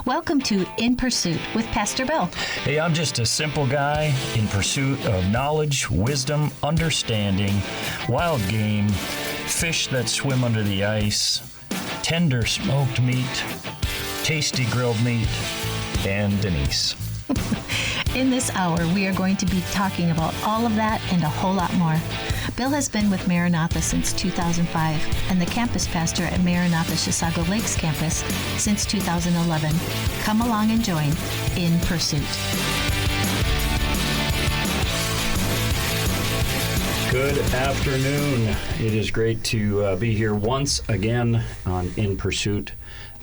Welcome to In Pursuit with Pastor Bill. Hey, I'm just a simple guy in pursuit of knowledge, wisdom, understanding, wild game, fish that swim under the ice, tender smoked meat, tasty grilled meat, and Denise. In this hour, we are going to be talking about all of that and a whole lot more. Bill has been with Maranatha since 2005 and the campus pastor at Maranatha Chisago Lakes campus since 2011. Come along and join In Pursuit. Good afternoon. It is great to be here once again on In Pursuit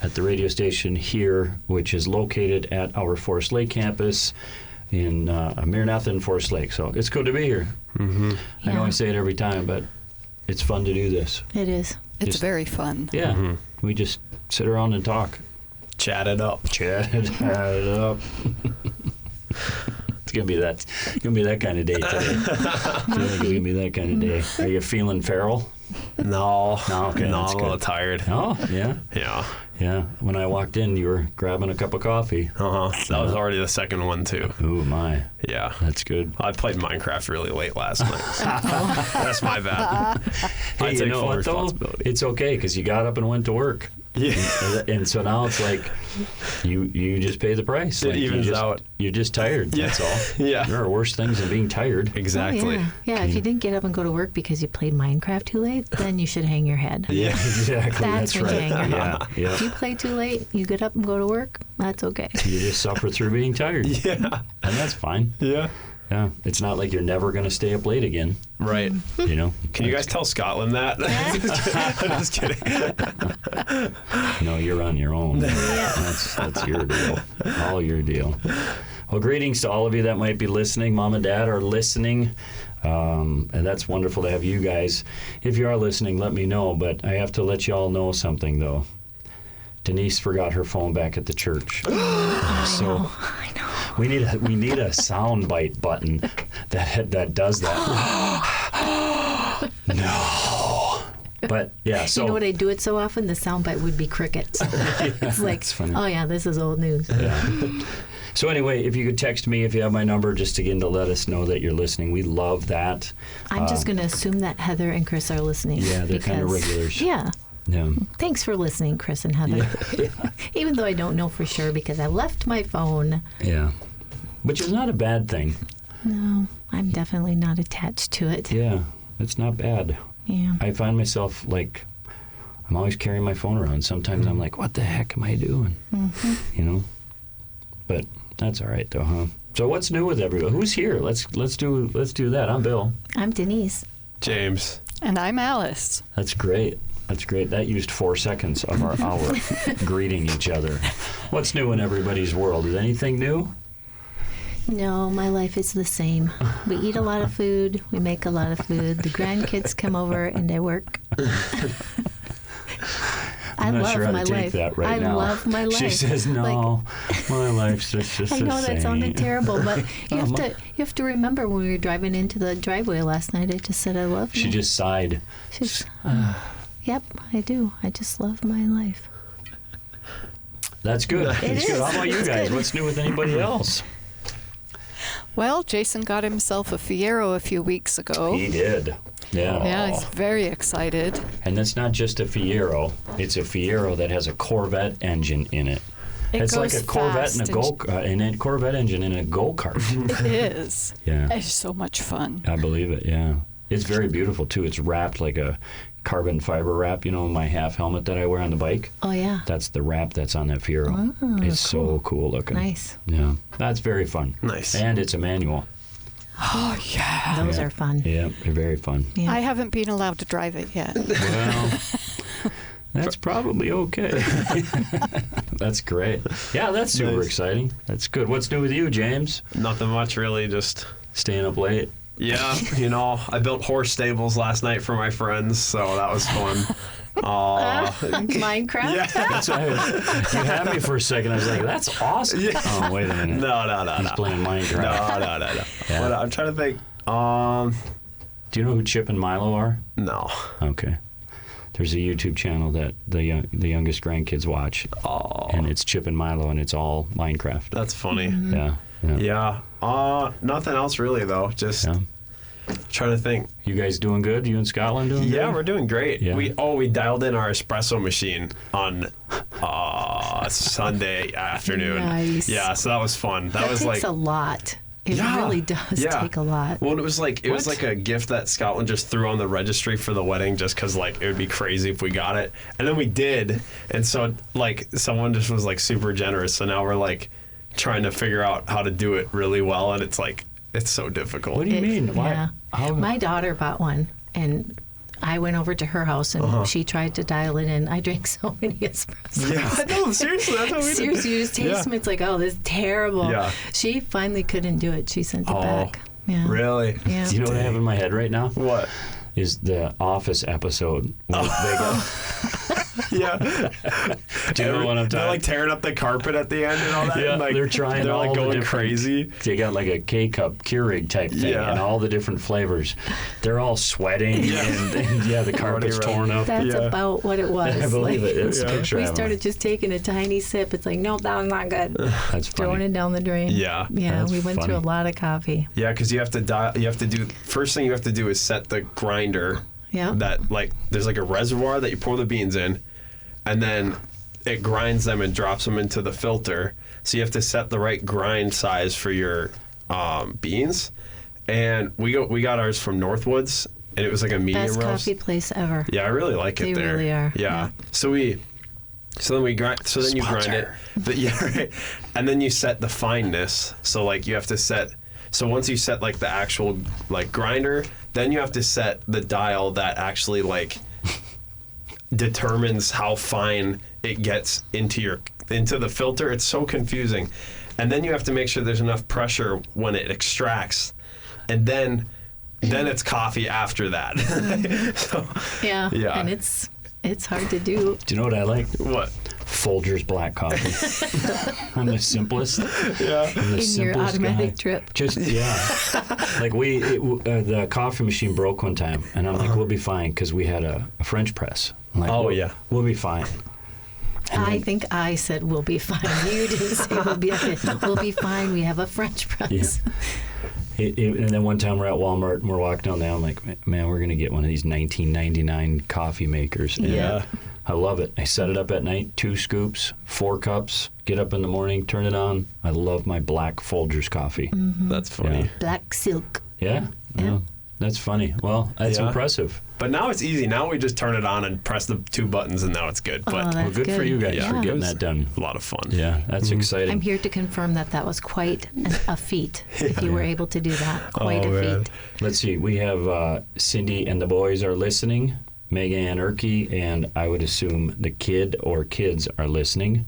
at the radio station here, which is located at our Forest Lake campus in Maranatha and Forest Lake. So it's good to be here. Mm-hmm. I know I say it every time, but it's fun to do this. It is. It's very fun. Yeah. Mm-hmm. We just sit around and talk. Chat it up. Chat it up. It's gonna be that kind of day today. I feel like it's gonna be that kind of day. Are you feeling feral? No. Okay, no, that's I'm a little tired. Oh, yeah? Yeah. Yeah. When I walked in, you were grabbing a cup of coffee. Uh-huh. That was already the second one, too. Ooh, my. Yeah. That's good. I played Minecraft really late last night. That's my bad. Hey, you know what, though? It's okay, because you got up and went to work. Yeah. And so now it's like you just pay the price. It like evens out. You're just tired, that's all. Yeah. There are worse things than being tired. Exactly. Oh, yeah, if you didn't get up and go to work because you played Minecraft too late, then you should hang your head. Yeah. Exactly. That's when right. you hang your head. Yeah. If you play too late, you get up and go to work, that's okay. You just suffer through being tired. Yeah. And that's fine. Yeah. Yeah. It's not like you're never going to stay up late again. Right. You know? Can you guys tell Scotland that? I'm just kidding. No, you're on your own. That's your deal. All your deal. Well, greetings to all of you that might be listening. Mom and Dad are listening. And that's wonderful to have you guys. If you are listening, let me know. But I have to let you all know something, though. Denise forgot her phone back at the church. I know. We need a soundbite button that does that. No. But yeah, so You know what, I do it so often, the soundbite would be crickets. It's like, funny. oh yeah, this is old news. Yeah. So anyway, if you could text me if you have my number, just again to let us know that you're listening. We love that. I'm just going to assume that Heather and Chris are listening. Yeah, they're kind of because- regulars. Yeah. Yeah. Thanks for listening, Chris and Heather. Even though I don't know for sure because I left my phone. Yeah. Which is not a bad thing. No, I'm definitely not attached to it. Yeah, it's not bad. Yeah. I find myself like, I'm always carrying my phone around. Sometimes I'm like, what the heck am I doing? Mm-hmm. You know? But that's all right though, huh? So what's new with everyone? Who's here? Let's do that. I'm Bill. I'm Denise. James. And I'm Alice. That's great. That's great. That used 4 seconds of our hour greeting each other. What's new in everybody's world? Is anything new? No, my life is the same. We eat a lot of food. We make a lot of food. The grandkids come over and I work. I'm not sure how to take life. that right now. I love my life. She says, "No, my life's just the same." I know that sounded terrible, but you have to remember when we were driving into the driveway last night. I just said I love you. She just sighed. Yep, I do. I just love my life. That's good. That's good. How about you guys? Good. What's new with anybody else? Well, Jason got himself a Fiero a few weeks ago. He did. Yeah. Yeah, he's very excited. And that's not just a Fiero. It's a Fiero that has a Corvette engine in it. It's like a Corvette and a Corvette engine in a go-kart. It is. Yeah. It's so much fun. I believe it, yeah. It's very beautiful, too. It's wrapped like a carbon fiber wrap, you know, my half helmet that I wear on the bike. Oh, yeah. That's the wrap that's on that Fiero. It's so cool looking. Nice. Yeah. That's very fun. Nice. And it's a manual. Oh, yeah. Those are fun. Yeah, they're very fun. Yeah. I haven't been allowed to drive it yet. Well, that's probably okay. That's great. Yeah, that's super Nice. exciting. That's good. What's new with you, James? Nothing much, really. Just, Staying up late? yeah, I built horse stables last night for my friends, so that was fun. Minecraft? Yeah. That's you had me for a second. I was like, that's awesome. Yeah. Oh, wait a minute. No. He's playing Minecraft. No. Yeah. What, I'm trying to think. Do you know who Chip and Milo are? No. Okay. there's a YouTube channel that the youngest grandkids watch, and it's Chip and Milo, and it's all Minecraft. That's funny. Yeah. Nothing else really though. Just trying to think. You guys doing good? You in Scotland doing good? Yeah, we're doing great. Yeah. We dialed in our espresso machine on Sunday afternoon. Nice. Yeah, so that was fun. That was takes like a lot. It Yeah. really does Yeah. take a lot. Well, it was like a gift that Scotland just threw on the registry for the wedding, just because like it would be crazy if we got it, and then we did, and so like someone just was like super generous. So now we're like trying to figure out how to do it really well, and it's like it's so difficult. What do you mean? Why? Yeah. How- My daughter bought one, and I went over to her house, and she tried to dial it in. I drank so many espressos. Yeah, no, seriously, that's what we did. Seriously, you just taste them. It's like, oh, this is terrible. Yeah. She finally couldn't do it. She sent it back. Yeah. Really? Yeah. Do you know what I have in my head right now? What? Is the Office episode. Where they go, Yeah. do you know what I'm They're like talking tearing up the carpet at the end and all that. Yeah, and, like, they're trying They're all like the going different- crazy. They got like a K-cup Keurig type thing Yeah. and all the different flavors. They're all sweating and the carpet's Running torn up. That's Yeah. about what it was. I believe it. It's a picture We of 'em. started just taking a tiny sip. It's like, nope, that was not good. That's Throwing funny. it down the drain. Yeah. Yeah, That's we went through a funny. lot of coffee. Yeah, because you have to do first thing you have to do is set the grinder. Yeah. That like there's like a reservoir that you pour the beans in, and then it grinds them and drops them into the filter. So you have to set the right grind size for your beans. And we got ours from Northwoods, and it was like a medium Best roast. coffee place ever. Yeah, I really like it They there. really are, Yeah. yeah. So then we grind. So then you grind it. Yeah, right. And then you set the fineness. So like you have to set. So once you set like the actual like grinder, then you have to set the dial that actually like determines how fine it gets into the filter. It's so confusing. And then you have to make sure there's enough pressure when it extracts, and then it's coffee after that. So, Yeah. Yeah. And it's hard to do. Do you know what I like? what? Folgers black coffee. I'm the simplest. Yeah. I'm the In your simplest automatic guy. drip. Just like the coffee machine broke one time, and I'm like, we'll be fine because we had a French press. I'm like, Oh, yeah. we'll be fine. I think I said we'll be fine. You didn't say we'll be fine. We have a French press. And then one time we're at Walmart and we're walking down there. I'm like, man, we're gonna get one of these 1999 coffee makers. And Yeah. I love it. I set it up at night, 2 scoops, 4 cups. Get up in the morning, turn it on. I love my black Folgers coffee. That's funny. Yeah. Black silk. Yeah. Yeah. That's funny. Well, that's Yeah. impressive. But now it's easy. Now we just turn it on and press the 2 buttons, and now it's good. Oh, But that's Well, good for you guys Yeah. for It getting was that done. a lot of fun. Yeah, that's exciting. I'm here to confirm that was quite a feat. If you were able to do that, quite Oh, a man. feat. Let's see. We have Cindy and the boys are listening. Megan and Erky, and I would assume the kid or kids are listening.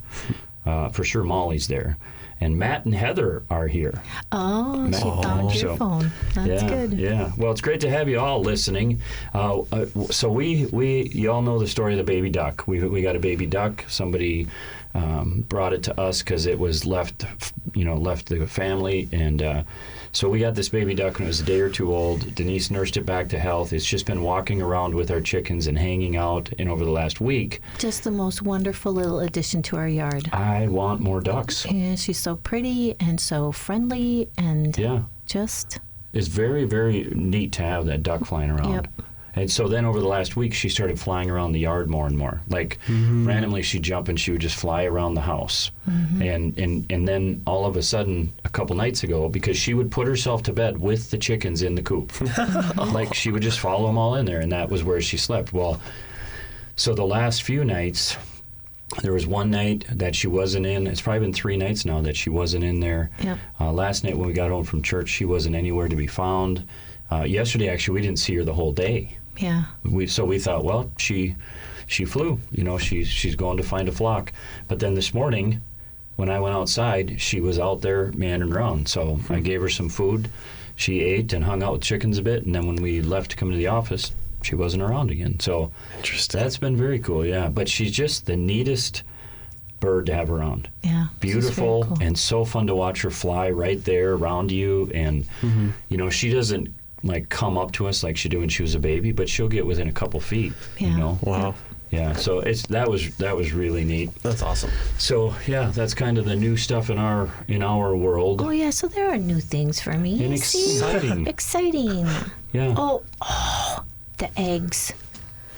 For sure, Molly's there. And Matt and Heather are here. Oh, she Oh. found your So- phone. That's yeah, good. Yeah. Well, it's great to have you all listening. So you all know the story of the baby duck. We got a baby duck. Somebody brought it to us because it was left the family, and so we got this baby duck when it was a day or 2 old. Denise nursed it back to health. It's just been walking around with our chickens and hanging out. And over the last week, Just the most wonderful little addition to our yard. I want more ducks. Yeah, she's so pretty and so friendly and Yeah. just It's very, very neat to have that duck flying around. Yep. And so then over the last week, she started flying around the yard more and more. Like randomly, she'd jump and she would just fly around the house. And then all of a sudden, a couple nights ago, because she would put herself to bed with the chickens in the coop. Like she would just follow them all in there, and that was where she slept. Well, so the last few nights, there was one night that she wasn't in. It's probably been 3 nights now that she wasn't in there. Yep. Last night when we got home from church, she wasn't anywhere to be found. Yesterday, actually, we didn't see her the whole day. yeah. So we thought, well, she flew. She's going to find a flock. But then this morning, when I went outside, she was out there meandering around. So I gave her some food. She ate and hung out with chickens a bit. And then when we left to come to the office, she wasn't around again. So Interesting. that's been very cool, yeah. But she's just the neatest bird to have around. Yeah. she's very Beautiful cool. and so fun to watch her fly right there around you. And, she doesn't like come up to us like she did when she was a baby, but she'll get within a couple feet. Yeah. You know. Wow. Yeah. So that was really neat. That's awesome. So yeah, that's kind of the new stuff in our world. Oh yeah, so there are new things for me. And See? exciting. Exciting. Yeah. Oh, the eggs.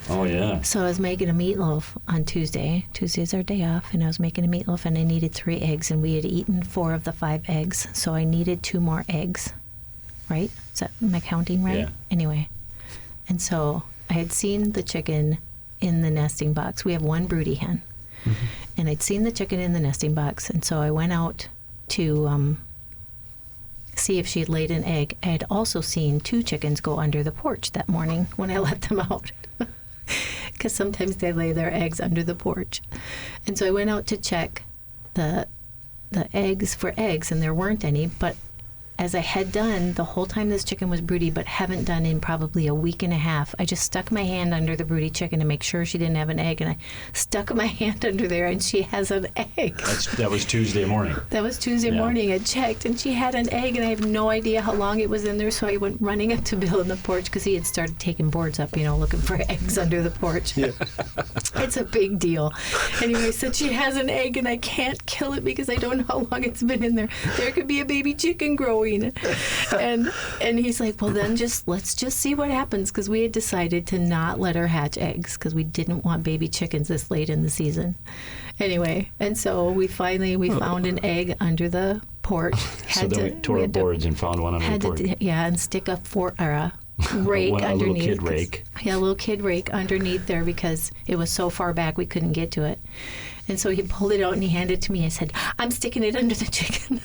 Oh yeah. So I was making a meatloaf on Tuesday. Tuesday's our day off, and I was making a meatloaf, and I needed 3 eggs, and we had eaten 4 of the 5 eggs, so I needed 2 more eggs. Right? Am I counting right? Yeah. Anyway, and so I had seen the chicken in the nesting box. We have 1 broody hen, and I'd seen the chicken in the nesting box, and so I went out to see if she had laid an egg. I had also seen 2 chickens go under the porch that morning when I let them out. Because sometimes they lay their eggs under the porch. And so I went out to check the eggs for eggs, and there weren't any. But as I had done the whole time this chicken was broody, but haven't done in probably a week and a half, I just stuck my hand under the broody chicken to make sure she didn't have an egg. And I stuck my hand under there, and she has an egg. That was Tuesday morning. That was Tuesday morning. I checked, and she had an egg, and I have no idea how long it was in there. So I went running up to Bill on the porch because he had started taking boards up, looking for eggs under the porch. Yeah. It's a big deal. Anyway, I said she has an egg, and I can't kill it because I don't know how long it's been in there. There could be a baby chicken growing. And he's like, well, then let's just see what happens, because we had decided to not let her hatch eggs because we didn't want baby chickens this late in the season. Anyway, and so we found an egg under the porch. So then we tore up boards and found one under the porch. And stick a rake underneath. A little kid rake. Yeah, a little kid rake underneath there because it was so far back we couldn't get to it. And so he pulled it out and he handed it to me. I said, I'm sticking it under the chicken.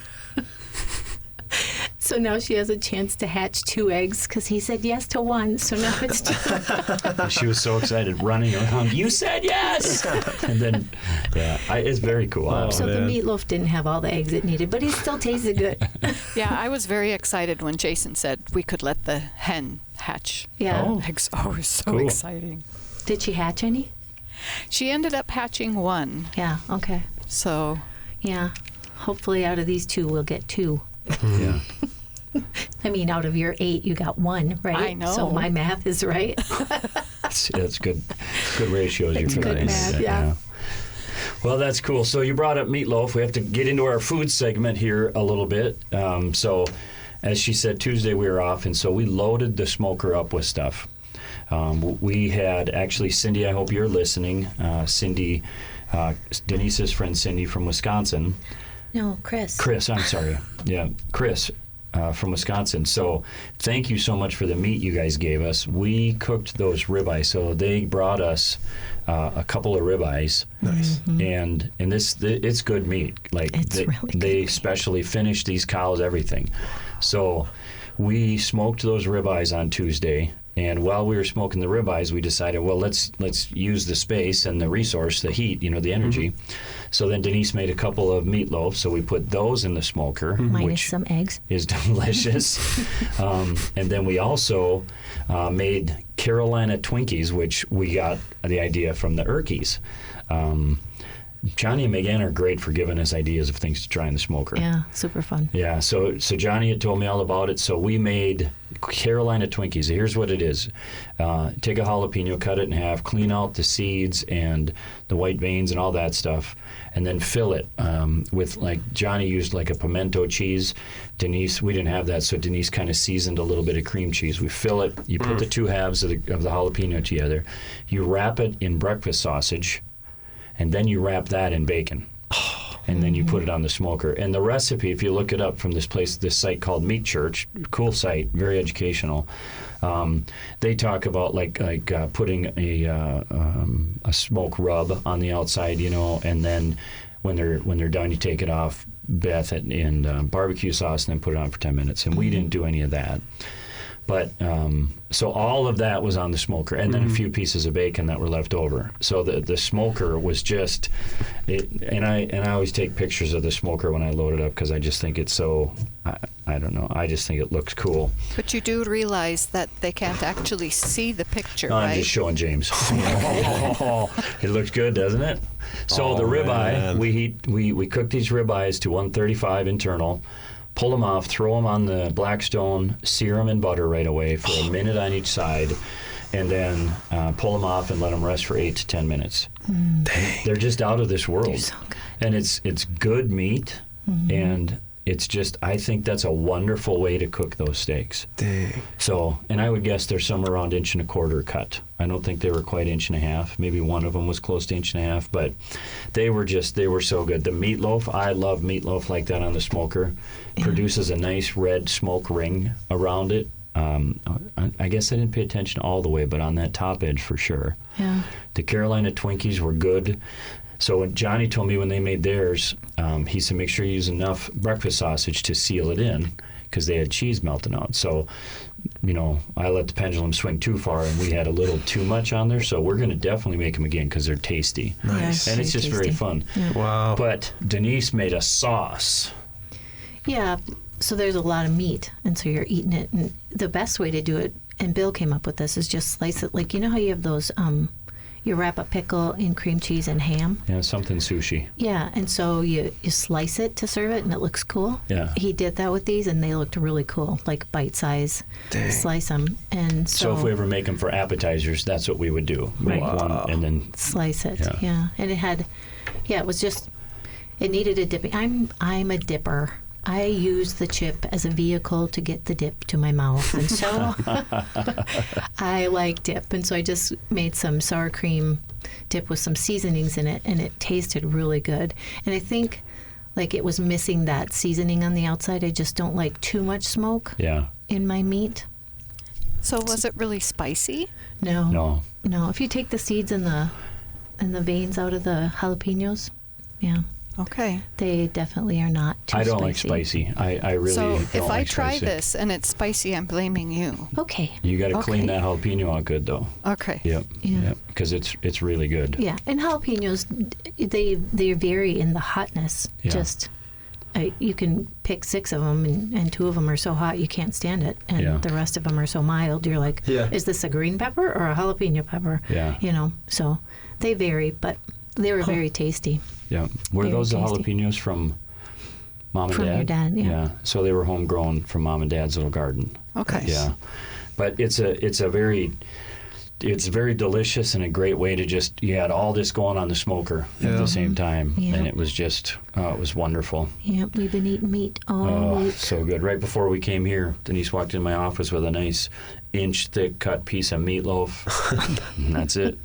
So now she has a chance to hatch 2 eggs because he said yes to 1. So now it's 2. And she was so excited, running around. You said yes! And then, it's very cool. So the meatloaf didn't have all the eggs it needed, but it still tasted good. Yeah, I was very excited when Jason said we could let the hen hatch. Yeah. Eggs. Oh, it was so Cool. exciting. Did she hatch any? She ended up hatching 1. Yeah, okay. So. Yeah. Hopefully out of these 2, we'll get 2. Yeah. I mean, out of your 8, you got 1, right? I know. So my math is right. That's good. Good ratios. It's you're good providing. math, yeah. Well, that's cool. So you brought up meatloaf. We have to get into our food segment here a little bit. So, as she said, Tuesday we were off, and so we loaded the smoker up with stuff. We had actually Cindy. I hope you're listening. Cindy, Denise's friend Cindy from Wisconsin. No, Chris. Chris, I'm sorry. Yeah, Chris from Wisconsin. So thank you so much for the meat you guys gave us. We cooked those ribeyes. So they brought us a couple of ribeyes. Nice. And it's good meat. Like It's really good they meat. specially finished these cows, everything. So we smoked those ribeyes on Tuesday. And while we were smoking the ribeyes, we decided, well, let's use the space and the resource, the heat, the energy. So then Denise made a couple of meatloaf, so we put those in the smoker, Minus which some eggs. is delicious. And then we also made Carolina Twinkies, which we got the idea from the Erkies. Johnny and Megan are great for giving us ideas of things to try in the smoker. Yeah, super fun. Yeah, so Johnny had told me all about it. So we made Carolina Twinkies. Here's what it is. Take a jalapeno, cut it in half, clean out the seeds and the white veins and all that stuff, and then fill it with, like, Johnny used like a pimento cheese. Denise, we didn't have that, so Denise kind of seasoned a little bit of cream cheese. We fill it. You put the 2 halves of the jalapeno together. You wrap it in breakfast sausage, and then you wrap that in bacon. And then you put it on the smoker. And the recipe, if you look it up from this site called Meat Church, cool site, very educational. They talk about like putting a smoke rub on the outside, and then when they're done, you take it off, bath it in barbecue sauce, and then put it on for 10 minutes. And we didn't do any of that. But so all of that was on the smoker, and then a few pieces of bacon that were left over. So the smoker was just, and I always take pictures of the smoker when I load it up because I just think it's so, I don't know, I just think it looks cool. But you do realize that they can't actually see the picture, I'm right? just showing James. It looks good, doesn't it? So the ribeye, man. we cook these ribeyes to 135 internal. pull them off, throw them on the Blackstone, sear them in butter right away for a minute on each side, and then pull them off and let them rest for 8 to 10 minutes. Dang. They're just out of this world. They're so good. And it's good meat, and it's just, I think that's a wonderful way to cook those steaks. Dang. So, and I would guess they're somewhere around 1.25 inch cut. I don't think they were quite 1.5 inches. Maybe one of them was close to 1.5 inches, but they were so good. The meatloaf, I love meatloaf like that on the smoker. Produces a nice red smoke ring around it. I guess I didn't pay attention all the way, but on that top edge for sure. Yeah. The Carolina Twinkies were good. So when Johnny told me when they made theirs, he said make sure you use enough breakfast sausage to seal it in because they had cheese melting out. So, I let the pendulum swing too far and we had a little too much on there. So we're going to definitely make them again because they're tasty. Nice. Yeah, And it's just very tasty. fun. Yeah. Wow. But Denise made a sauce. Yeah, so there's a lot of meat, and so you're eating it. And the best way to do it, and Bill came up with this, is just slice it. Like, you know how you have those, you wrap a pickle in cream cheese and ham? Yeah, something sushi. Yeah, and so you slice it to serve it, and it looks cool. Yeah. He did that with these, and they looked really cool, like bite size. Dang. Slice them, and So if we ever make them for appetizers, that's what we would do. Make Right. one and then slice it. Yeah. Yeah. And it had, it was just, it needed a dipping. I'm a dipper. I use the chip as a vehicle to get the dip to my mouth, and so I like dip, and so I just made some sour cream dip with some seasonings in it, and it tasted really good. And I think like it was missing that seasoning on the outside. I just don't like too much smoke yeah. in my meat. So was it really spicy? No. No. If you take the seeds and the veins out of the jalapenos, yeah. Okay. They definitely are not too I don't spicy. like spicy. I really So don't if I like try spicy. this and it's spicy, I'm blaming you. Okay. You got to Okay. clean that jalapeno out good though. Okay. Yep. Yeah. Yep. Because it's really good. Yeah, and jalapenos, they vary in the hotness. Yeah. Just you can pick 6 of them, and 2 of them are so hot you can't stand it, and Yeah. the rest of them are so mild. You're like, Yeah. is this a green pepper or a jalapeno pepper? Yeah. So they vary, but they were very tasty. Yeah. Were Very those the tasty. jalapenos from Mom and From Dad? your dad, yeah. So they were homegrown from Mom and Dad's little garden. Okay. Yeah. But it's very delicious and a great way to just, you had all this going on the smoker at Yeah. the same time. Yeah. And it was just, it was wonderful. Yep, we've been eating meat all Oh, week. so good. Right before we came here, Denise walked in my office with a nice inch-thick cut piece of meatloaf. And that's it.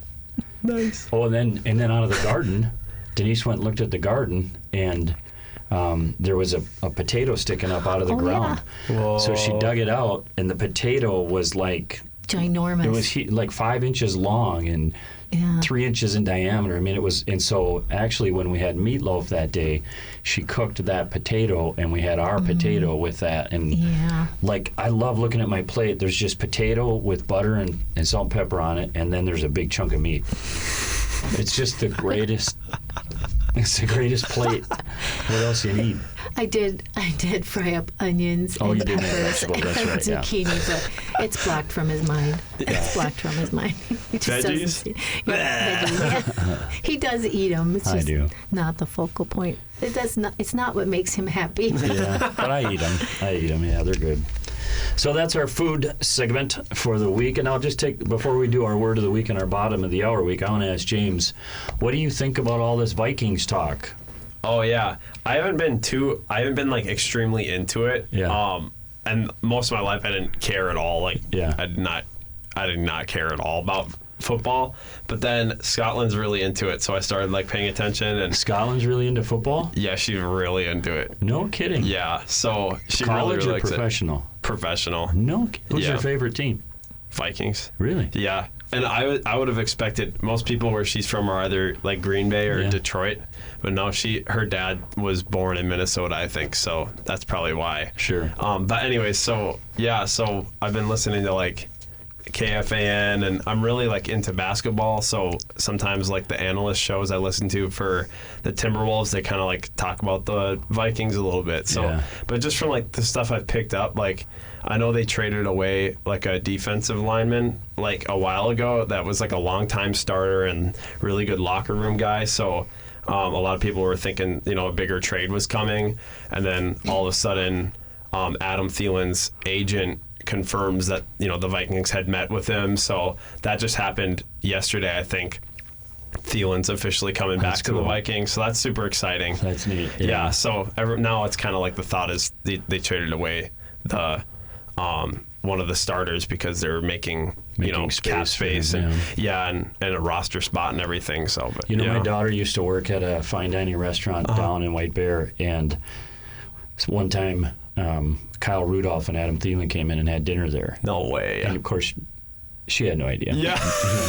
Nice. Oh, and then out of the garden, Denise went and looked at the garden, and there was a potato sticking up out of the Oh, ground. Whoa. So she dug it out, and the potato was like, Ginormous. it was like 5 inches long and Yeah. 3 inches in diameter. I mean, it was, and so actually when we had meatloaf that day, she cooked that potato, and we had our potato with that. And Yeah. like, I love looking at my plate. There's just potato with butter and salt and pepper on it, and then there's a big chunk of meat. It's just the greatest. It's the greatest plate. What else do you need? I did fry up onions Oh, and you did make peppers vegetable, that's and right, yeah. zucchini, but it's blocked from his mind. It's blocked from his mind. He just doesn't Veggies? see- Yeah, veggies, yeah. He does eat them. It's I just do. not the focal point. It's not what makes him happy. Yeah, but I eat them. Yeah, they're good. So that's our food segment for the week. And I'll just before we do our word of the week and our bottom of the hour week, I want to ask James, what do you think about all this Vikings talk? Oh yeah, I haven't been like extremely into it. Yeah. And most of my life I didn't care at all. Like, Yeah. I did not care at all about football. But then Scotland's really into it, so I started like paying attention. And Scotland's really into football? yeah, she's really into it. No kidding. Yeah, so she College really or likes professional? it. Professional. No. Who's Yeah. your favorite team? Vikings. Really? Yeah, and I would have expected most people where she's from are either like Green Bay or Yeah. Detroit, but no, her dad was born in Minnesota, I think, so that's probably why. Sure. But anyways, so I've been listening to like KFAN, and I'm really like into basketball, so sometimes like the analyst shows I listen to for the Timberwolves, they kind of like talk about the Vikings a little bit. So, Yeah. but just from like the stuff I've picked up, like I know they traded away like a defensive lineman like a while ago that was like a long-time starter and really good locker room guy. So a lot of people were thinking, a bigger trade was coming, and then all of a sudden Adam Thielen's agent confirms that, the Vikings had met with him. So that just happened yesterday, I think. Thielen's officially coming back to the Vikings, so that's super exciting. That's neat. Yeah, so now it's kind of like the thought is they traded away the one of the starters because they're making cap space and a roster spot and everything. So, but, my daughter used to work at a fine dining restaurant down in White Bear, and one time Kyle Rudolph and Adam Thielen came in and had dinner there. No way. And of course, she had no idea. Yeah.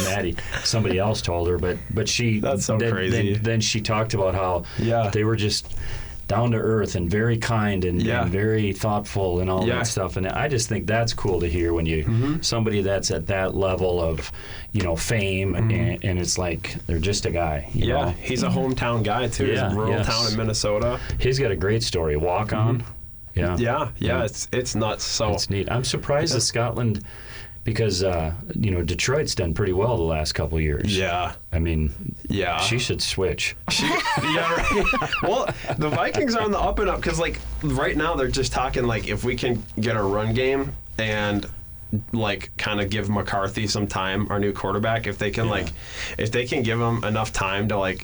Maddie, somebody else told her, but she. That's so crazy. Then she talked about how they were just down to earth and very kind and very thoughtful and all that stuff. And I just think that's cool to hear when you somebody that's at that level of fame and it's like they're just a guy. You know? He's a hometown guy too. He's a rural town in Minnesota. He's got a great story. Walk on. Yeah. It's nuts. So it's neat. I'm surprised that Scotland. Because, Detroit's done pretty well the last couple of years. Yeah. I mean, she should switch. Right. Well, the Vikings are on the up and up because, right now they're just talking, if we can get a run game and, kind of give McCarthy some time, our new quarterback, if they can, if they can give him enough time to,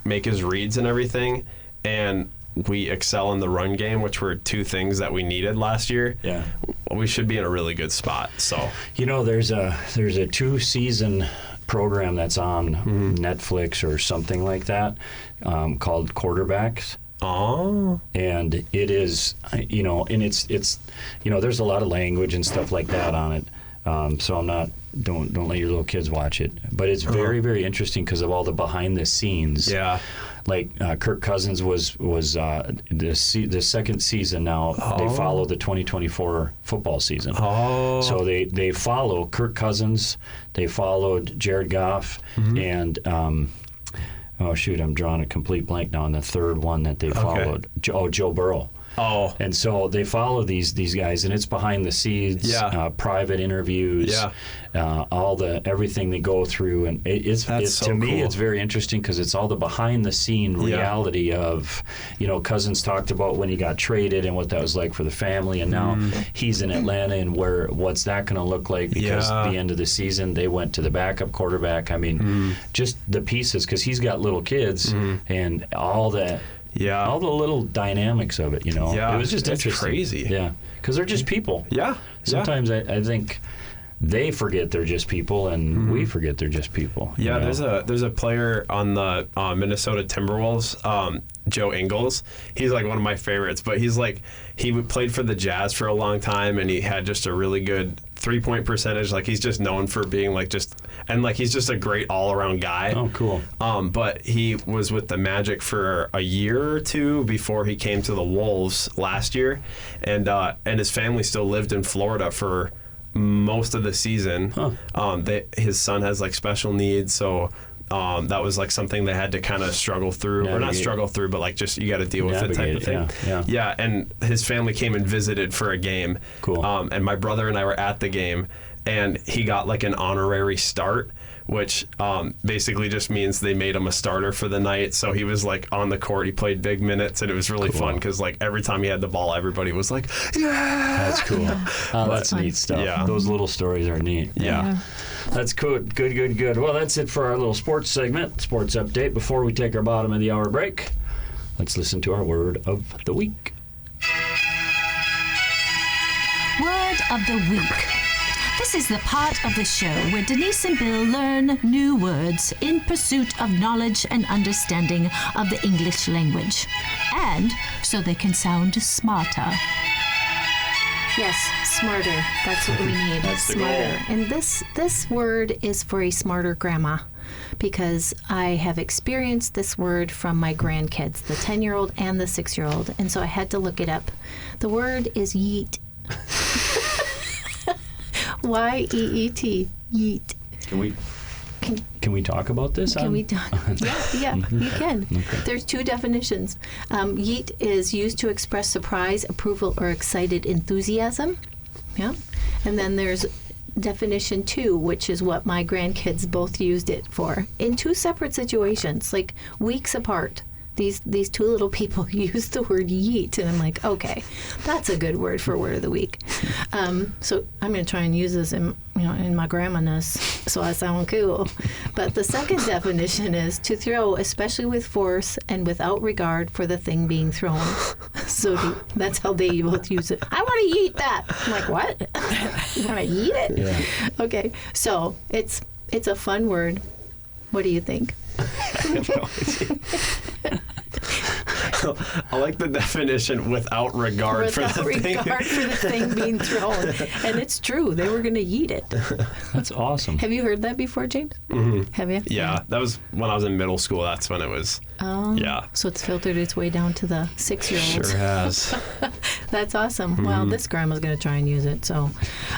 make his reads and everything, and we excel in the run game, which were two things that we needed last year. Yeah, we should be in a really good spot. So there's a 2-season program that's on Netflix or something like that called Quarterbacks. Oh, and it is and it's there's a lot of language and stuff like that on it. So I'm not. Don't let your little kids watch it, but it's very, very interesting because of all the behind the scenes. Yeah. Kirk Cousins was the second season now. They follow the 2024 football season. So they follow Kirk Cousins. They followed Jared Goff and I'm drawing a complete blank now on the third one that they followed. Joe Burrow. Oh, and so they follow these guys, and it's behind the scenes, private interviews, everything they go through, and it's to me it's very interesting because it's all the behind the scene reality of, Cousins talked about when he got traded and what that was like for the family, and now he's in Atlanta and what's that going to look like because at the end of the season they went to the backup quarterback. I mean, just the pieces because he's got little kids and all that. Yeah, all the little dynamics of it, Yeah, it was just interesting. Crazy. Yeah, because they're just people. Yeah. Sometimes I think they forget they're just people, and we forget they're just people. Yeah, there's a player on the Minnesota Timberwolves, Joe Ingles. He's one of my favorites, but he played for the Jazz for a long time, and he had just a really good 3-point percentage. He's just known for being he's just a great all-around guy. Oh, cool. But he was with the Magic for a year or two before he came to the Wolves last year, and his family still lived in Florida for most of the season. His son has special needs, so that was something they had to kind of struggle through, or not struggle through, but just you got to deal with it type of thing. Yeah. And his family came and visited for a game. Cool. And my brother and I were at the game, and he got an honorary start, which basically just means they made him a starter for the night. So he was on the court. He played big minutes, and it was really fun because every time he had the ball, everybody was like, "Yeah!" That's cool. That's neat stuff. Yeah. Those little stories are neat. Yeah. That's good. Good. Well, that's it for our little sports segment, sports update. Before we take our bottom of the hour break, let's listen to our word of the week. Word of the week. This is the part of the show where Denise and Bill learn new words in pursuit of knowledge and understanding of the English language, and so they can sound smarter. Yes, smarter. That's what we need. That's the smarter. goal. And this word is for a smarter grandma, because I have experienced this word from my grandkids, the 10-year-old and the 6-year-old, and so I had to look it up. The word is yeet. Y-E-E-T. Yeet. Can we talk about this? Can we talk? Yeah, you can. Okay. There's two definitions. Yeet is used to express surprise, approval, or excited enthusiasm. Yeah. And then there's definition 2, which is what my grandkids both used it for in two separate situations, weeks apart. these two little people used the word yeet, and I'm like, okay, that's a good word for word of the week. So I'm going to try and use this in my grandma-ness, so I sound cool. But the second definition is to throw, especially with force and without regard for the thing being thrown. So that's how they both use it. I want to yeet that. I'm like, what? You want to yeet it? Yeah. Okay, so it's a fun word. What do you think? I like the definition without regard for the thing. Without regard for the thing being thrown. And it's true. They were going to yeet it. That's awesome. Have you heard that before, James? Mm-hmm. Have you? Yeah, that was when I was in middle school. That's when it was. Oh. Yeah. So it's filtered its way down to the 6-year-olds. Sure has. That's awesome. Mm-hmm. Well, this grandma's going to try and use it. So,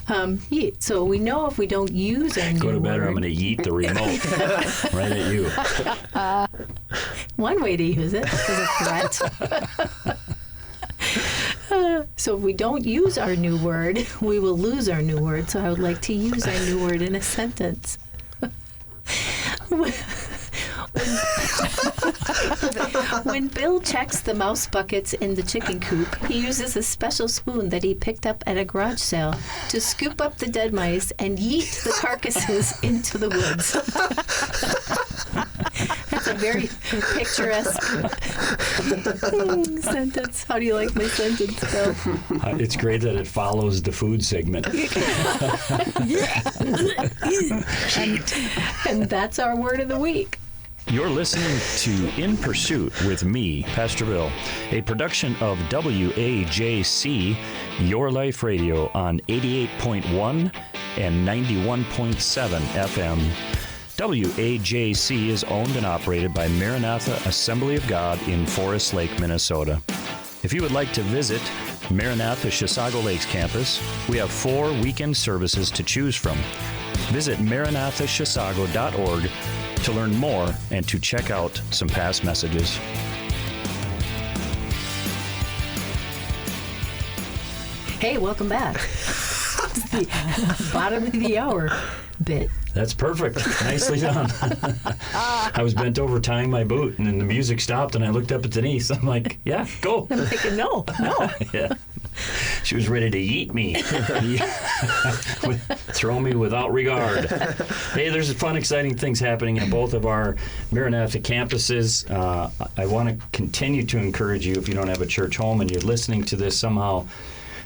yeet. So we know if we don't use our new Go to bed or I'm word. going to yeet the remote right at you. One way to use it is a threat. So if we don't use our new word, we will lose our new word. So I would like to use our new word in a sentence. When Bill checks the mouse buckets in the chicken coop, he uses a special spoon that he picked up at a garage sale to scoop up the dead mice and yeet the carcasses into the woods. That's a very picturesque sentence. How do you like my sentence, Bill? It's great that it follows the food segment. And that's our word of the week. You're listening to In Pursuit with me, Pastor Bill, a production of WAJC, Your Life Radio on 88.1 and 91.7 FM. WAJC is owned and operated by Maranatha Assembly of God in Forest Lake, Minnesota. If you would like to visit Maranatha Chisago Lakes campus, we have 4 weekend services to choose from. Visit maranathachisago.org to learn more and to check out some past messages. Hey, welcome back. It's the bottom of the hour bit. That's perfect. Nicely done. I was bent over tying my boot, and then the music stopped, and I looked up at Denise. I'm like, yeah, go. I'm thinking, no. Yeah. She was ready to yeet me. Throw me without regard. Hey, there's fun, exciting things happening at both of our Maranatha campuses. I want to continue to encourage you, if you don't have a church home and you're listening to this somehow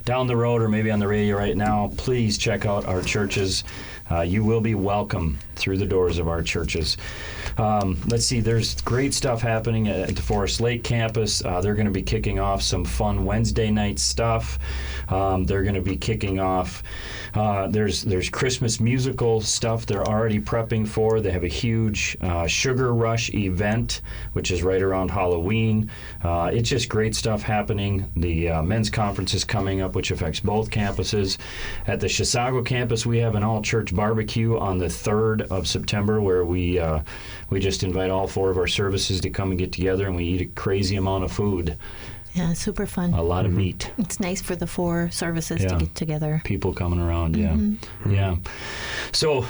down the road or maybe on the radio right now, please check out our churches. You will be welcome through the doors of our churches. Let's see, there's great stuff happening at the Forest Lake campus. They're going to be kicking off some fun Wednesday night stuff. They're going to be kicking off, there's Christmas musical stuff they're already prepping for. They have a huge Sugar Rush event, which is right around Halloween. It's just great stuff happening. The men's conference is coming up, which affects both campuses. At the Chisago campus, we have an all-church barbecue on the 3rd of September, where we just invite all 4 of our services to come and get together, and we eat a crazy amount of food. Yeah, super fun. A lot of meat. It's nice for the 4 services to get together. People coming around, yeah. Yeah. So,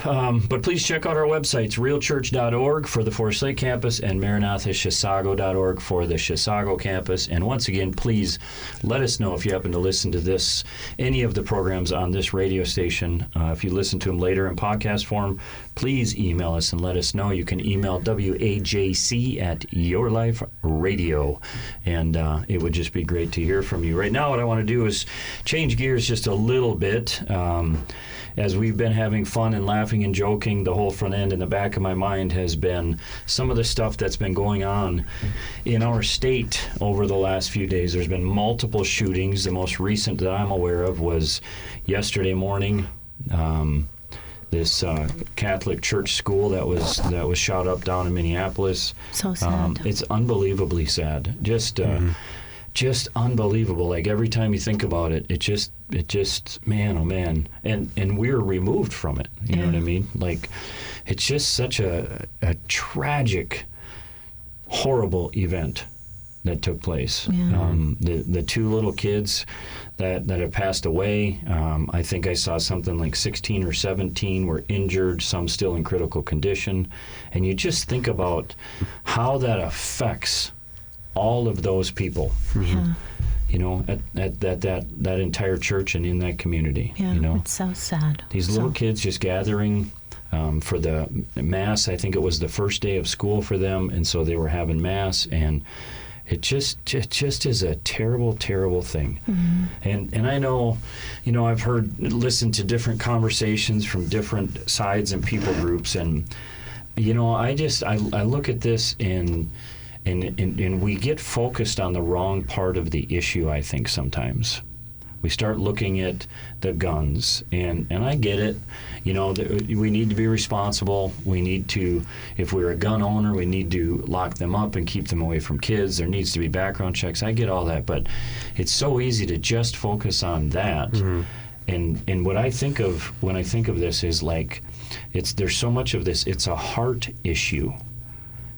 but please check out our websites, realchurch.org for the Forest Lake campus and maranathachisago.org for the Chisago campus. And once again, please let us know if you happen to listen to any of the programs on this radio station. If you listen to them later in podcast form, please email us and let us know. You can email WAJC@YourLifeRadio, and it would just be great to hear from you. Right now, what I want to do is change gears just a little bit. As we've been having fun and laughing and joking, the whole front end in the back of my mind has been some of the stuff that's been going on in our state over the last few days. There's been multiple shootings. The most recent that I'm aware of was yesterday morning. This Catholic church school that was shot up down in Minneapolis. So sad. It's unbelievably sad. Just unbelievable. Like every time you think about it, it just man, oh man. And we're removed from it. You know what I mean? Like it's just such a tragic, horrible event that took place. Yeah. The 2 little kids that have passed away, I think I saw something like 16 or 17 were injured, some still in critical condition. And you just think about how that affects all of those people. Yeah. You know, at that entire church and in that community. Yeah. You know, It's so sad. these little kids just gathering for the mass. I think it was the first day of school for them, and so they were having mass, and it just is a terrible, terrible thing. And I know, you know, I've listened to different conversations from different sides and people groups, and you know, I look at this and we get focused on the wrong part of the issue. I think sometimes we start looking at the guns, and I get it. You know, we need to be responsible. We need to, if we're a gun owner, we need to lock them up and keep them away from kids. There needs to be background checks. I get all that, but it's so easy to just focus on that. And what I think of when I think of this is like, there's so much of this. It's a heart issue.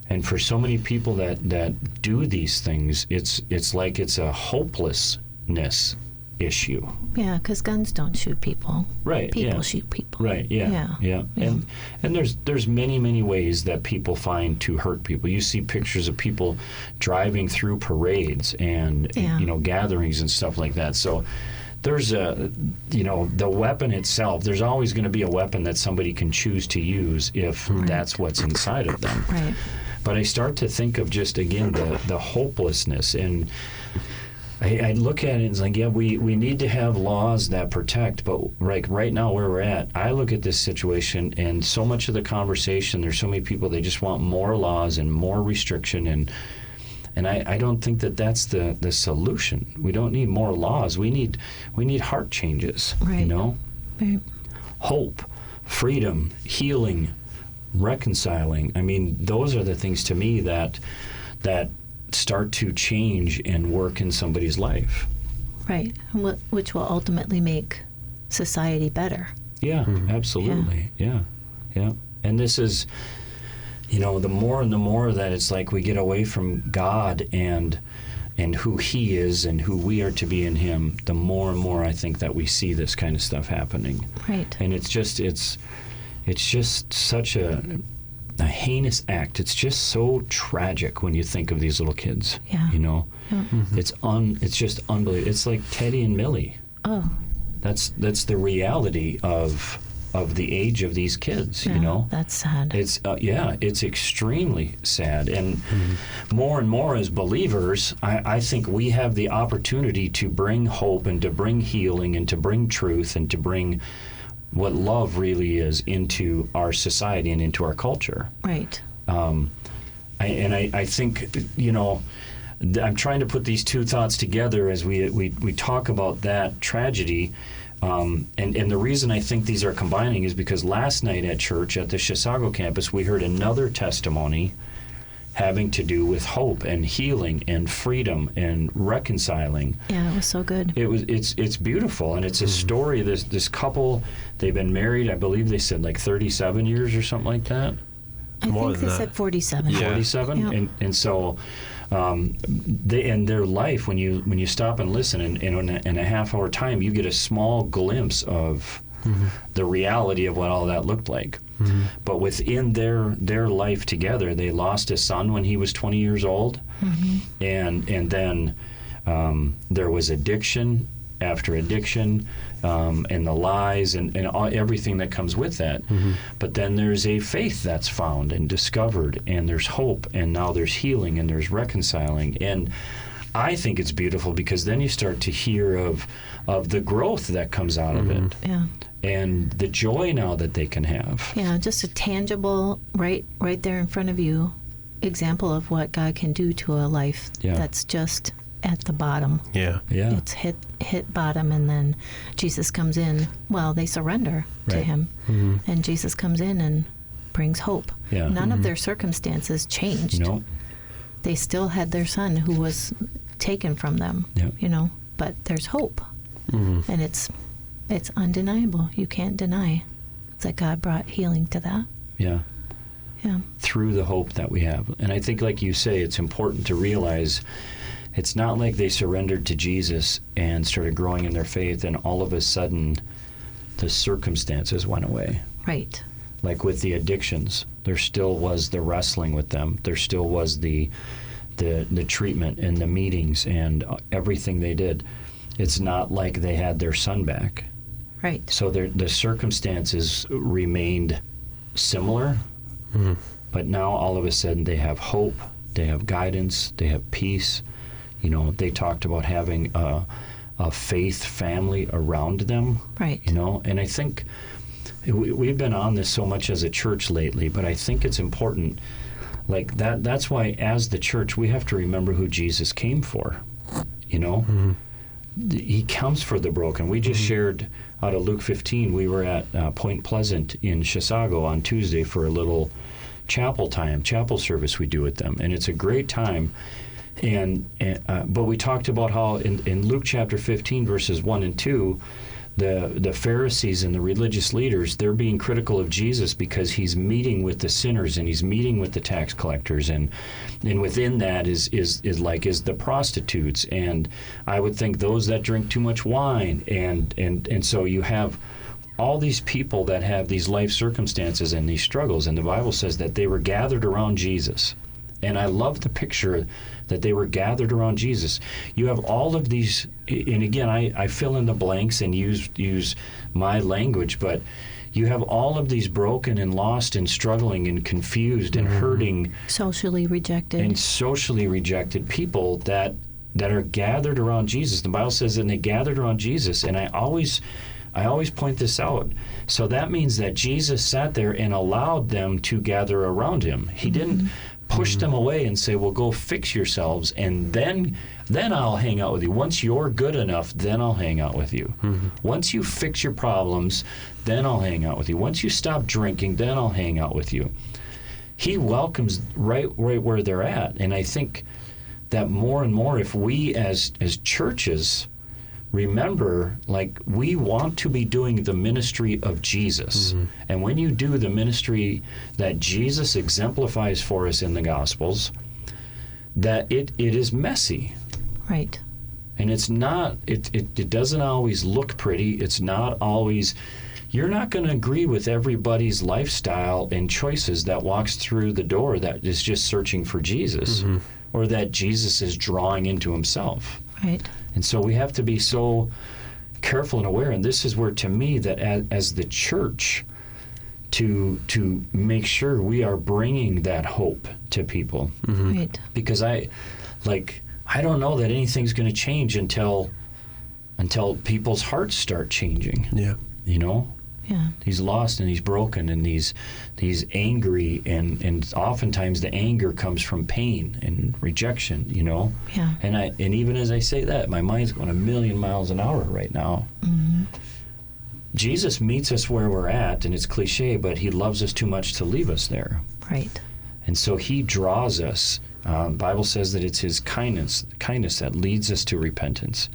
And for so many people that do these things, it's like it's a hopelessness issue. Yeah, because guns don't shoot people. Right. People shoot people. Right. Yeah. Yeah. And there's many ways that people find to hurt people. You see pictures of people driving through parades and you know, gatherings and stuff like that. So there's you know, the weapon itself. There's always going to be a weapon that somebody can choose to use if that's what's inside of them. Right. But I start to think of just, again, the hopelessness. And I look at it and it's like, yeah, we need to have laws that protect. But like right now where we're at, I look at this situation and so much of the conversation, there's so many people, they just want more laws and more restriction. And I don't think that's the solution. We don't need more laws. We need heart changes, Right. you know? Right. Hope, freedom, healing, reconciling. I mean, those are the things to me that start to change and work in somebody's life. Right. Which will ultimately make society better. Yeah, absolutely. Yeah. And this is, you know, the more and the more that it's like we get away from God and who He is and who we are to be in Him, the more and more I think that we see this kind of stuff happening. Right. And it's just such a heinous act. It's just so tragic when you think of these little kids. Yeah. You know, it's just unbelievable. It's like Teddy and Millie. Oh. That's the reality of the age of these kids. Yeah, you know, that's sad. It's it's extremely sad. And more and more as believers, I think we have the opportunity to bring hope and to bring healing and to bring truth and to bring what love really is into our society and into our culture. Right. I think, you know, I'm trying to put these two thoughts together as we talk about that tragedy. And the reason I think these are combining is because last night at church at the Chisago campus, we heard another testimony having to do with hope and healing and freedom and reconciling. Yeah, it was so good. It's beautiful, and it's a story. This couple, they've been married, I believe they said like 37 years or something like that. I More think than they that. said 47. Yeah. 47, Yeah. and so they in their life, when you stop and listen, in a half-hour time, you get a small glimpse of the reality of what all that looked like. But within their life together, they lost a son when he was 20 years old, and then there was addiction after addiction, and the lies and everything that comes with that. But then there's a faith that's found and discovered, and there's hope, and now there's healing, and there's reconciling. And I think it's beautiful because then you start to hear of the growth that comes out of it, Yeah. and the joy now that they can have. Yeah, just a tangible, right there in front of you, example of what God can do to a life that's just at the bottom. Yeah. Yeah. It's hit bottom, and then Jesus comes in. Well, they surrender to Right. Him, and Jesus comes in and brings hope. Yeah. None of their circumstances changed. No. They still had their son who was taken from them. Yeah. You know, but there's hope, and it's undeniable. You can't deny that God brought healing to that. Yeah. Yeah. Through the hope that we have. And I think, like you say, it's important to realize it's not like they surrendered to Jesus and started growing in their faith and all of a sudden the circumstances went away. Right. Like with the addictions, there still was the wrestling with them. There still was the, the treatment and the meetings and everything they did. It's not like they had their son back. Right. So the circumstances remained similar, but now all of a sudden they have hope, they have guidance, they have peace. You know, they talked about having a faith family around them. Right. You know, and I think we've been on this so much as a church lately, but I think it's important. Like that's why as the church we have to remember who Jesus came for. You know? He comes for the broken. We just shared out of Luke 15, we were at Point Pleasant in Chisago on Tuesday for a little chapel service we do with them. And it's a great time. But we talked about how in Luke chapter 15, verses 1 and 2, the Pharisees and the religious leaders, they're being critical of Jesus because he's meeting with the sinners and he's meeting with the tax collectors, and within that is the prostitutes, and I would think those that drink too much wine, and so you have all these people that have these life circumstances and these struggles, and the Bible says that they were gathered around Jesus. And I love the picture that they were gathered around Jesus. You have all of these, and again, I fill in the blanks and use my language, but you have all of these broken and lost and struggling and confused and hurting, socially rejected people that are gathered around Jesus. The Bible says that they gathered around Jesus, and I always point this out. So that means that Jesus sat there and allowed them to gather around him. He didn't push them away and say, well, go fix yourselves, and then I'll hang out with you. Once you're good enough, then I'll hang out with you. Once you fix your problems, then I'll hang out with you. Once you stop drinking, then I'll hang out with you. He welcomes right where they're at. And I think that more and more, if we as churches remember, like, we want to be doing the ministry of Jesus. And when you do the ministry that Jesus exemplifies for us in the Gospels, that it is messy. Right. And it's not, it doesn't always look pretty. It's not always, you're not going to agree with everybody's lifestyle and choices that walks through the door that is just searching for Jesus, or that Jesus is drawing into himself. Right. And so we have to be so careful and aware. And this is where, to me, that as the church, to make sure we are bringing that hope to people. Right. Because I don't know that anything's going to change until people's hearts start changing. Yeah. You know? Yeah. He's lost and he's broken and he's angry, and oftentimes the anger comes from pain and rejection, you know? Yeah. And even as I say that, my mind's going 1,000,000 miles an hour right now. Jesus meets us where we're at, and it's cliche, but he loves us too much to leave us there. Right. And so he draws us. The Bible says that it's his kindness that leads us to repentance.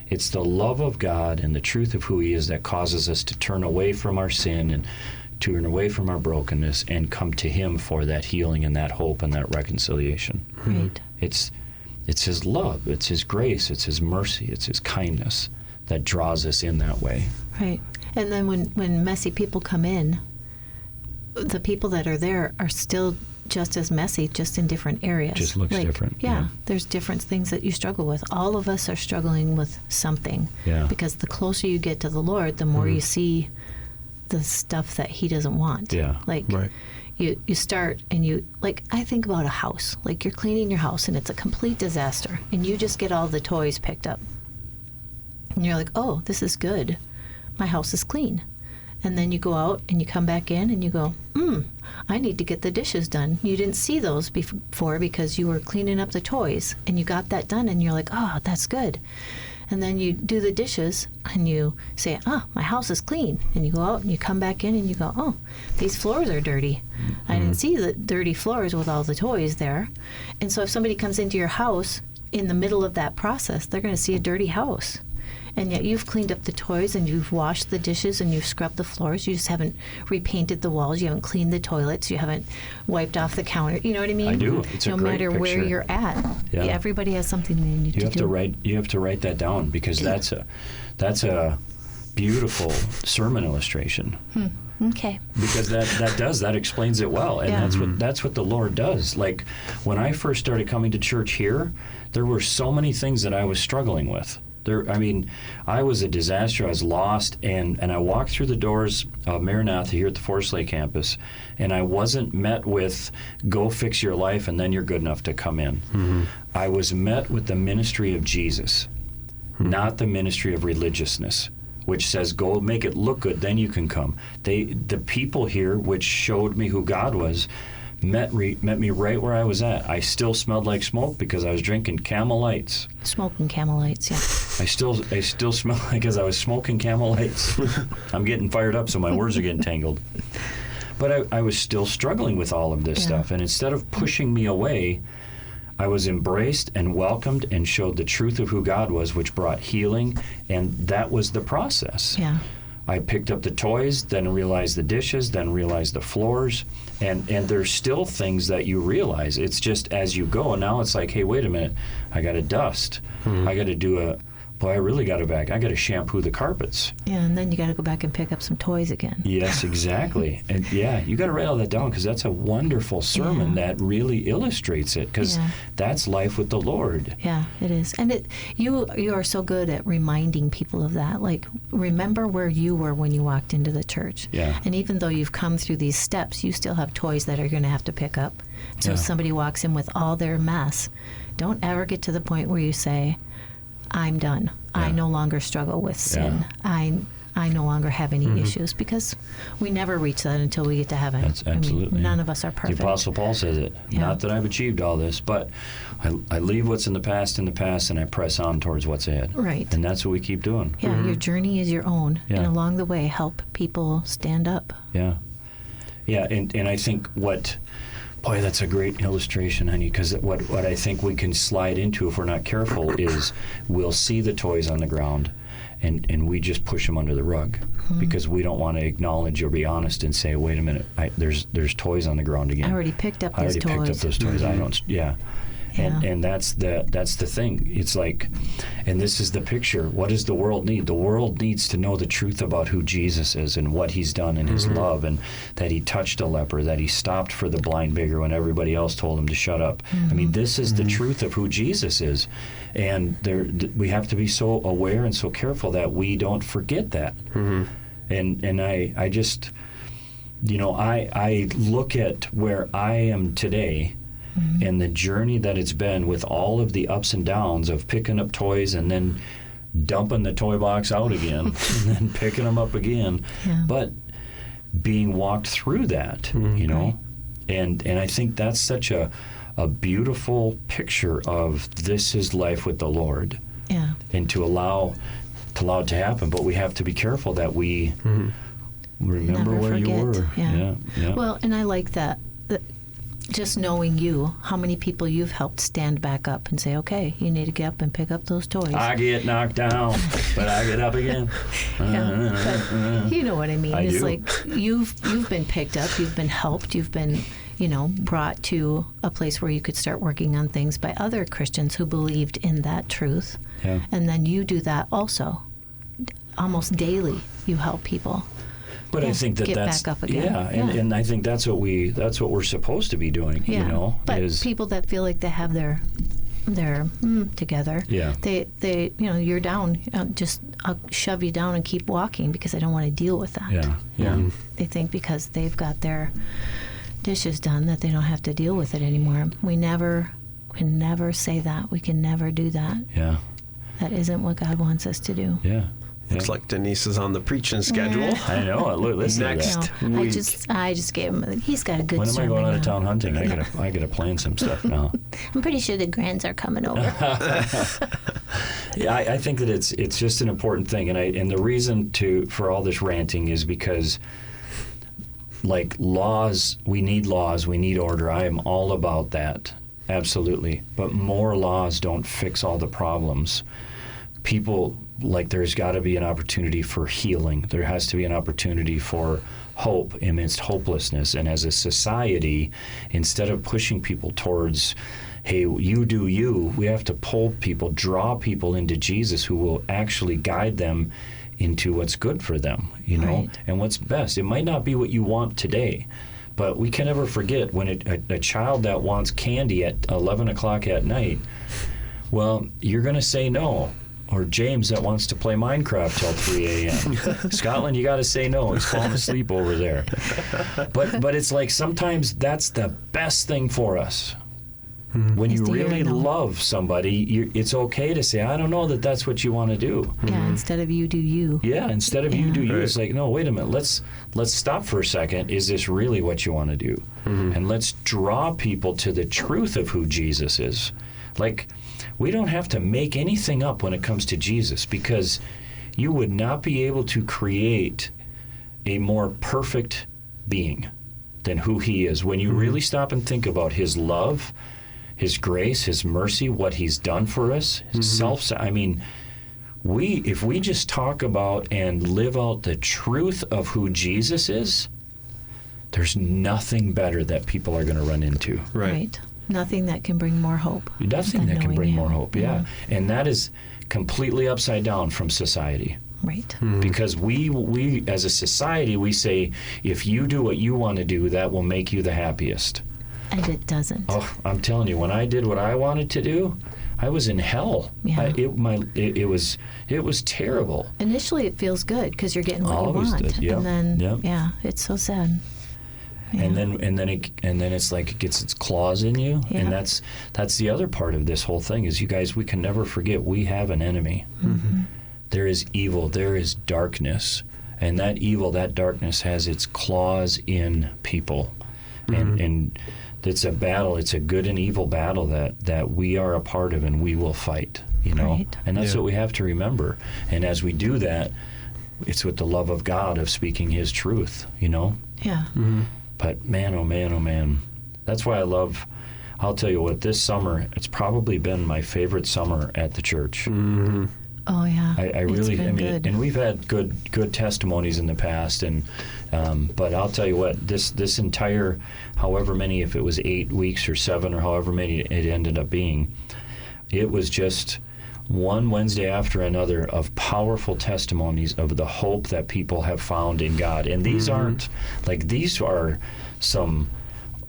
It's the love of God and the truth of who he is that causes us to turn away from our sin and turn away from our brokenness and come to him for that healing and that hope and that reconciliation. Right. It's his love, it's his grace, it's his mercy, it's his kindness that draws us in that way. Right. And then when messy people come in, the people that are there are still just as messy, just in different areas. Just looks different. Yeah, there's different things that you struggle with. All of us are struggling with something. Yeah. Because the closer you get to the Lord, the more you see the stuff that he doesn't want. Yeah. Like, Right. you start and you, like, I think about a house. Like, you're cleaning your house and it's a complete disaster, and you just get all the toys picked up. And you're like, oh, this is good. My house is clean. And then you go out and you come back in and you go, I need to get the dishes done. You didn't see those before because you were cleaning up the toys, and you got that done, and you're like, oh, that's good. And then you do the dishes and you say, my house is clean. And you go out and you come back in and you go, oh, these floors are dirty. I didn't see the dirty floors with all the toys there. And so if somebody comes into your house in the middle of that process, they're going to see a dirty house. And yet you've cleaned up the toys and you've washed the dishes and you've scrubbed the floors. You just haven't repainted the walls. You haven't cleaned the toilets. You haven't wiped off the counter. You know what I mean? I do. It's a no great matter where picture. you're at. Yeah. Everybody has something they need to do. You have to write that down, because that's a beautiful sermon illustration. Okay. Because that explains it well, and Yeah. that's what the Lord does. Like when I first started coming to church here, there were so many things that I was struggling with. I was a disaster. I was lost, and I walked through the doors of Maranatha here at the Forest Lake campus, and I wasn't met with "go fix your life and then you're good enough to come in." I was met with the ministry of Jesus, not the ministry of religiousness, which says, go make it look good, then you can come. The people here, which showed me who God was, met me right where I was at. I still smelled like smoke because I was drinking Camel Lights. Smoking Camel Lights, yeah. I still smell like because I was smoking Camel Lights. I'm getting fired up, so my words are getting tangled. But I was still struggling with all of this stuff, and instead of pushing me away, I was embraced and welcomed and showed the truth of who God was, which brought healing, and that was the process. Yeah. I picked up the toys, then realized the dishes, then realized the floors, and there's still things that you realize. It's just as you go, and now it's like, hey, wait a minute, I got to dust. I got to do I really got to I got to shampoo the carpets. Yeah, and then you got to go back and pick up some toys again. Yes, exactly. And you got to write all that down because that's a wonderful sermon that really illustrates it, because that's life with the Lord. Yeah, it is. And you are so good at reminding people of that. Like, remember where you were when you walked into the church. Yeah. And even though you've come through these steps, you still have toys that are going to have to pick up. So if somebody walks in with all their mess, don't ever get to the point where you say, I'm done. I no longer struggle with sin. I no longer have any issues, because we never reach that until we get to heaven. That's absolutely. I mean, none of us are perfect. The Apostle Paul says it. Yeah. Not that I've achieved all this, but I leave what's in the past, and I press on towards what's ahead. Right. And that's what we keep doing. Yeah, your journey is your own. Yeah. And along the way, help people stand up. Yeah. Yeah, and I think boy, that's a great illustration, honey, because what I think we can slide into if we're not careful is we'll see the toys on the ground and we just push them under the rug because we don't want to acknowledge or be honest and say, wait a minute, there's toys on the ground again. I already picked up these toys. picked up those toys. I don't, And that's the thing. It's like, and this is the picture. What does the world need? The world needs to know the truth about who Jesus is and what he's done in his love, and that he touched a leper, that he stopped for the blind beggar when everybody else told him to shut up. I mean, this is the truth of who Jesus is. And we have to be so aware and so careful that we don't forget that. And I just, I look at where I am today, and the journey that it's been with all of the ups and downs of picking up toys and then dumping the toy box out again and then picking them up again, but being walked through that, and I think that's such a beautiful picture of this is life with the Lord, and to allow it to happen. But we have to be careful that we remember Never where you forget. were. Yeah. Well, and I like that. Just knowing you, how many people you've helped stand back up and say, okay, you need to get up and pick up those toys. I get knocked down, but I get up again. But you know what I mean. I It's do. like you've been picked up, you've been helped, you've been, brought to a place where you could start working on things by other Christians who believed in that truth. Yeah. And then you do that also. Almost daily, you help people. But I think get that's back up again. Yeah, and I think that's what we're supposed to be doing. But is people that feel like they have their together. Yeah. They you're down. I'll shove you down and keep walking because I don't want to deal with that. Yeah. They think because they've got their dishes done that they don't have to deal with it anymore. We can never say that. We can never do that. Yeah. That isn't what God wants us to do. Yeah. Looks like Denise is on the preaching schedule. I know. Look, listen Next. to that. No, week. I just gave him. He's got a good When am I sermon going out of now. town hunting? I gotta plan some stuff now. I'm pretty sure the grands are coming over. Yeah, I think that it's just an important thing, and the reason for all this ranting is because, like, laws, we need order. I am all about that, absolutely. But more laws don't fix all the problems. People, like, there's got to be an opportunity for healing. There has to be an opportunity for hope amidst hopelessness. And as a society, instead of pushing people towards, hey, you do you, we have to pull people, draw people into Jesus who will actually guide them into what's good for them, you know, Right. and what's best. It might not be what you want today, but we can never forget when a child that wants candy at 11 o'clock at night, well, you're going to say no. Or James that wants to play Minecraft till 3 a.m. Scotland, you got to say no. He's falling asleep over there. But it's like sometimes that's the best thing for us. When Is you to hear really no. love somebody, it's okay to say, I don't know that that's what you want to do. Yeah, instead of you do you. Yeah, instead of you Yeah. do you, Right. it's like, no, wait a minute, let's stop for a second. Is this really what you want to do? And let's draw people to the truth of who Jesus is. Like, we don't have to make anything up when it comes to Jesus, because you would not be able to create a more perfect being than who he is. When you really stop and think about his love, his grace, his mercy, what he's done for us, his I mean, if we just talk about and live out the truth of who Jesus is, there's nothing better that people are going to run into. Right. Nothing that can bring more hope. Nothing than that can knowing bring him. more hope, yeah. And that is completely upside down from society. Right. Because we as a society, we say, if you do what you want to do, that will make you the happiest. And it doesn't. Oh, I'm telling you, when I did what I wanted to do, I was in hell. Yeah. It was terrible. Initially, it feels good because you're getting what Always you want, did, yep, and then yep. yeah, it's so sad. Yeah. And then it's like it gets its claws in you, Yeah. and that's the other part of this whole thing is, you guys, we can never forget we have an enemy. There is evil, there is darkness, and that evil, that darkness has its claws in people, and it's a battle. It's a good and evil battle that we are a part of, and we will fight. You know, Right. and that's Yeah. what we have to remember. And as we do that, it's with the love of God of speaking His truth. You know. Yeah. But man, oh man, that's why I'll tell you what, this summer, it's probably been my favorite summer at the church. Oh yeah. I It's really, been good. and we've had good testimonies in the past, and but I'll tell you what, this entire, however many, if it was 8 weeks or 7 or however many it ended up being, it was just one Wednesday after another of powerful testimonies of the hope that people have found in God. And these aren't, like, these are some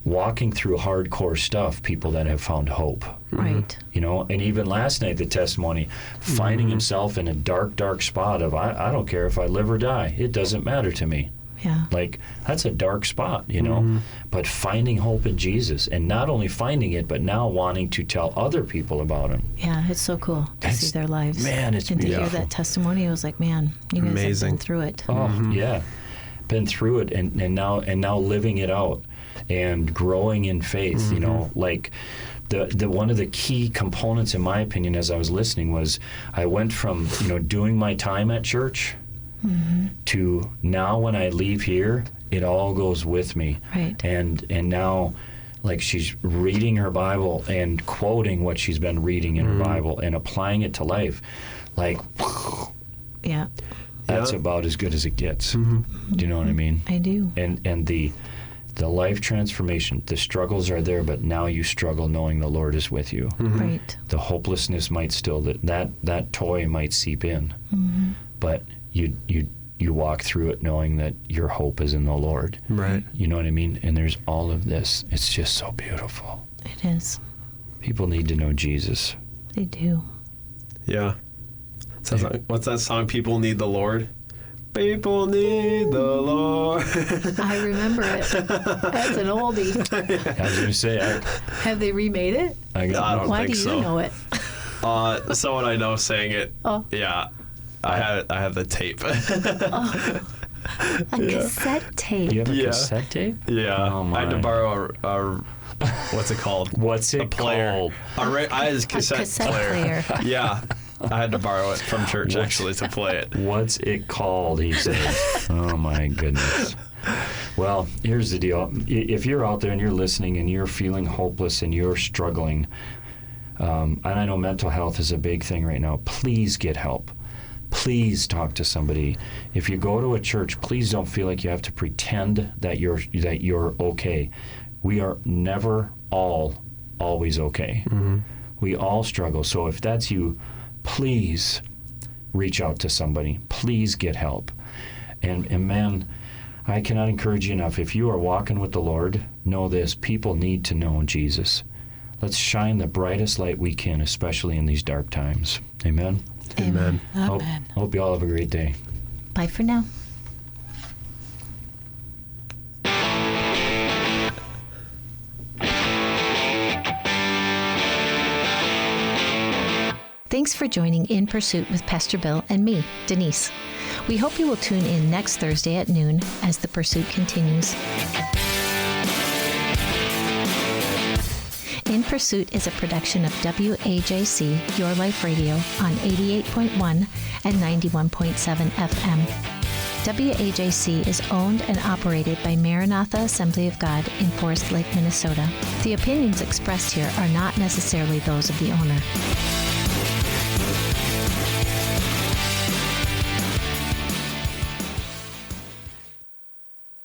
walking through hardcore stuff, people that have found hope. Right. You know, and even last night, the testimony, finding himself in a dark spot of, I don't care if I live or die. It doesn't matter to me. Yeah. Like, that's a dark spot, you know? But finding hope in Jesus, and not only finding it, but now wanting to tell other people about him. Yeah. It's so cool to It's- see their lives. man, it's and to hear beautiful. that testimony, I was like, man, you guys have Amazing. been through it. Oh, yeah. Been through it, and now living it out and growing in faith, you know, like the one of the key components, in my opinion, as I was listening, was I went from, you know, doing my time at church to now when I leave here, it all goes with me. Right. And now, like, she's reading her Bible and quoting what she's been reading in her Bible and applying it to life. Like, Yeah. that's Yeah. about as good as it gets. Do you know what I mean? I do. And the life transformation, the struggles are there, but now you struggle knowing the Lord is with you. Right. The hopelessness might still, that toy might seep in, but you walk through it knowing that your hope is in the Lord. Right. You know what I mean? And there's all of this. It's just so beautiful. It is. People need to know Jesus. They do. Yeah. Sounds like, what's that song? People need the Lord. People need the Lord. I remember it. That's an oldie. I was going to say, Have they remade it? I got I don't Why think do you so. know it? Someone I know sang it. Oh. Yeah. I have the tape. A cassette tape. You have a Yeah. cassette tape? Yeah. Oh, I had to my. borrow a what's it called? What's it A player. called? I had a cassette, cassette player. player. Yeah. I had to borrow it from church actually to play it. What's it called, he says. Oh, my goodness. Well, here's the deal. If you're out there and you're listening and you're feeling hopeless and you're struggling, and I know mental health is a big thing right now, please get help. Please talk to somebody. If you go to a church, please don't feel like you have to pretend that you're okay. We are never always okay. We all struggle. So if that's you, please reach out to somebody. Please get help. And man, I cannot encourage you enough. If you are walking with the Lord, know this: people need to know Jesus. Let's shine the brightest light we can, especially in these dark times. Amen? Amen. Amen. Hope you all have a great day. Bye for now. Thanks for joining In Pursuit with Pastor Bill and me, Denise. We hope you will tune in next Thursday at noon as the pursuit continues. In Pursuit is a production of WAJC, Your Life Radio, on 88.1 and 91.7 FM. WAJC is owned and operated by Maranatha Assembly of God in Forest Lake, Minnesota. The opinions expressed here are not necessarily those of the owner.